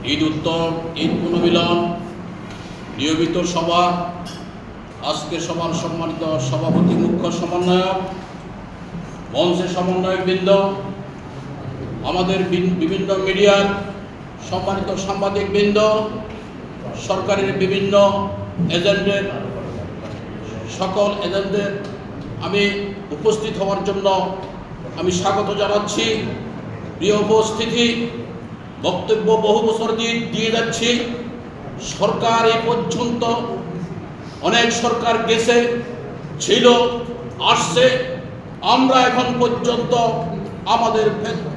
ঈদ উত্তর, ঈদ পুনর্মিলন, নিয়মিত সভা, আজকে সভার সম্মানিত সভাপতি, মুখ্য সমন্বয়ক, মঞ্চের সমন্বয়কবৃন্দ, আমাদের বিভিন্ন মিডিয়ার সম্মানিত সাংবাদিকবৃন্দ, সরকারের বিভিন্ন এজেন্টের সকল এজেন্টদের আমি উপস্থিত হওয়ার জন্য আমি স্বাগত জানাচ্ছি। প্রিয় উপস্থিতি, বক্তব্য বহু বছর দিয়ে যাচ্ছি। সরকার এই পর্যন্ত অনেক সরকার গেছে, ছিল, আসছে। আমরা এখন পর্যন্ত আমাদের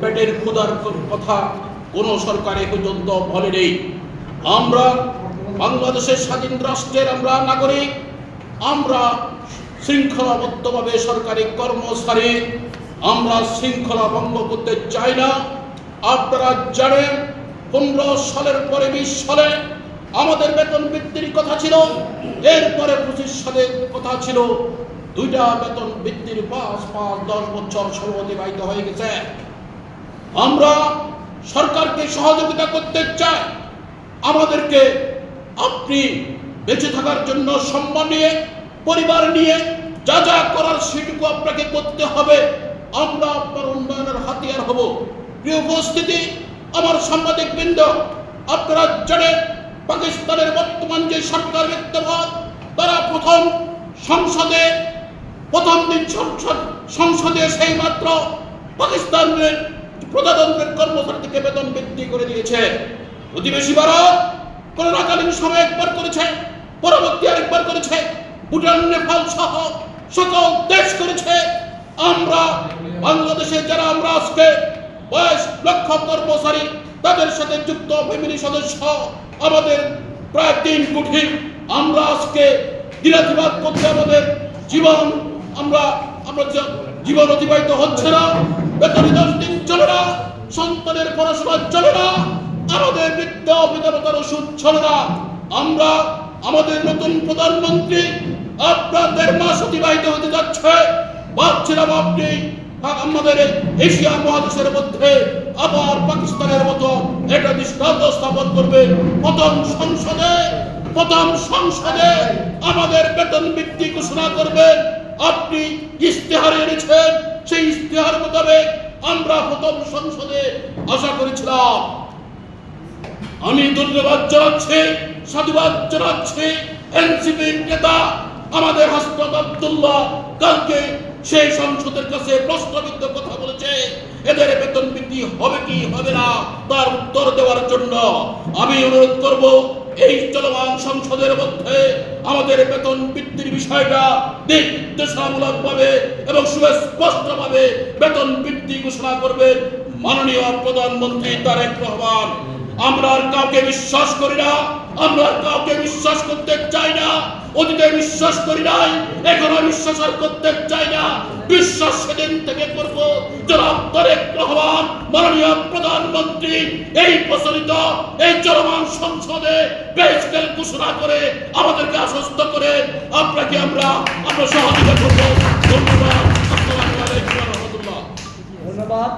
পেটের ক্ষুধার কথা কোনো সরকার এ পর্যন্ত বলেনি। আমরা বাংলাদেশের স্বাধীন রাষ্ট্রের আমরা নাগরিক, আমরা শৃঙ্খলাবদ্ধভাবে সরকারি কর্মচারী, আমরা শৃঙ্খলা ভঙ্গ করতে চাই না। আপনারা জানেন 15 সালের পরে 20 সালে আমাদের বেতন বৃদ্ধির কথা ছিল, এরপরে 25 সালের কথা ছিল। দুইটা বেতন বৃদ্ধির 5-10 বছর সময় অতিবাহিত হয়ে গেছে। আমরা সরকারকে সহযোগিতা করতে চাই। আমাদেরকে আপনি বেঁচে থাকার জন্য সম্মান নিয়ে, পরিবার নিয়ে যা যা করার সেটুকু আপনাকে করতে হবে। আমরা আপনার উন্নয়নের হাতিয়ার হব। প্রিয় উপস্থিতি, আমার সাংবাদিকবৃন্দ, আপনারা জানেন পাকিস্তানের বর্তমান যে সরকার বিদ্যমান, তারা প্রথম দিন সংসদে সেই মাত্র পাকিস্তানের প্রজাতন্ত্রের কর্মচারীকে বেতন বৃদ্ধি করে দিয়েছে। প্রতিবেশী ভারত করোনাকালীন সময় একবার করেছে, পরবর্তী আরেকবার করেছে, ভুটান, নেপাল সহ সকল দেশ করেছে। আমরা বাংলাদেশে যারা আমরা আজকে 22 লক্ষ কর্মচারী, তাদের সাথে যুক্ত ফ্যামিলি সদস্য আমাদের প্রায় 3 কোটি। আমরা আজকে দিনাতিপাত করতে আমাদের জীবন জীবন অতিবাহিত হচ্ছে না। বেতন 10 দিন চলে না, সন্তানের পড়াশোনা চলে না, আমাদের বৃদ্ধ পিতামাতার ওষুধ চলে না। আমরা আমাদের নতুন প্রধানমন্ত্রী আপনার 1.5 মাস অতিবাহিত হতে যাচ্ছে, ভাবছিলাম আপনি আমাদের এশিয়া মহাদেশের মধ্যে আবার পাকিস্তানের মতো একটা দৃষ্টান্ত স্থাপন করবেন। প্রথম সংসদে আমাদের বেতন বৃদ্ধি ঘোষণা করবেন। আপনি ইশতেহার এনেছেন, সেই ইশতেহার মোতাবেক আমরা প্রথম সংসদে আশা করেছিলাম। আমি ধন্যবাদ জানাচ্ছি, সাধুবাদ জানাচ্ছি এনসিপি নেতা আমাদের হাসনাত আব্দুল্লাহ কালকে সেই সংসদের কাছে প্রস্তাবিত কথা বলেছে। এদের বেতন বৃদ্ধি হবে কি হবে না তার উত্তর দেওয়ার জন্য আমি অনুরোধ করব, এই চলমান সংসদের মধ্যে আমাদের বেতন বৃদ্ধির বিষয়টা দিক নির্দেশনামূলক ভাবে এবং সুস্পষ্টভাবে বেতন বৃদ্ধি ঘোষণা করবেন মাননীয় প্রধানমন্ত্রী তারেক রহমান। আমরা আর কাউকে বিশ্বাস করি না, আমরা আর কাউকে বিশ্বাস করতে চাই না। অতীতে বিশ্বাস করি নাই, এখনো বিশ্বাস আর করতে চাই না। বিশ্বাস সেদিন থেকে করব জনাব তারেক রহমান মাননীয় প্রধানমন্ত্রী এই প্রচলিত এই চলমান সংসদে পে স্কেল ঘোষণা করে আমাদেরকে আশ্বস্ত করে আপনাকে আমরা সহযোগিতা করব। ধন্যবাদ। আসসালামু আলাইকুম ওয়া রাহমাতুল্লাহ। ধন্যবাদ।